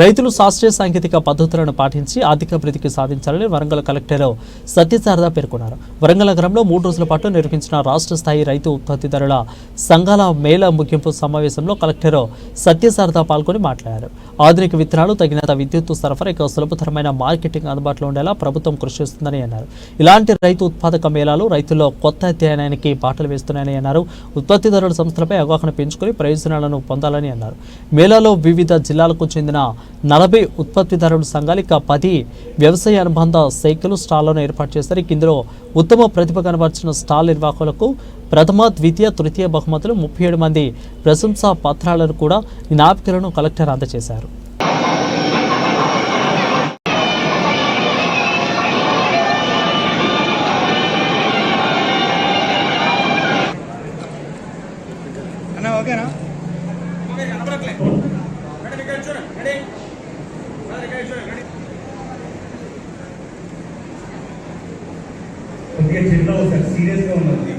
రైతులు శాస్త్రీయ సాంకేతిక పద్ధతులను పాటించి ఆర్థికాభివృద్ధికి సాధించాలని వరంగల్ కలెక్టర్ సత్యశారద పేర్కొన్నారు. వరంగల్ నగరంలో 3 రోజుల పాటు నిర్వహించిన రాష్ట్ర స్థాయి రైతు ఉత్పత్తిదారుల సంఘాల మేళ ముగింపు సమావేశంలో కలెక్టర్ సత్యశారద పాల్గొని మాట్లాడారు. ఆధునిక విత్తనాలు, తగినంత విద్యుత్ సరఫరా, సులభతరమైన మార్కెటింగ్ అందుబాటులో ఉండేలా ప్రభుత్వం కృషి చేస్తుందని అన్నారు. ఇలాంటి రైతు ఉత్పాదక మేళాలు రైతుల్లో కొత్త అధ్యయనానికి బాటలు వేస్తున్నాయని అన్నారు. ఉత్పత్తిదారుల సంస్థలపై అవగాహన పెంచుకొని ప్రయోజనాలను పొందాలని అన్నారు. మేళాలో వివిధ జిల్లాలకు చెందిన 40 ఉత్పత్తిదారుల సంఘాలు, 10 వ్యవసాయ అనుబంధ సైకిల్ స్టాళ్లను ఏర్పాటు చేశారు. ఇందులో ఉత్తమ ప్రతిభ కనబర్చిన స్టాల్ నిర్వాహకులకు ప్రథమ, ద్వితీయ, తృతీయ బహుమతులు, 37 మంది ప్రశంసా పత్రాలను కూడా జ్ఞాపికలను కలెక్టర్ అందజేశారు. కొద్దిగా చిన్న సీరియస్గా ఉన్నది.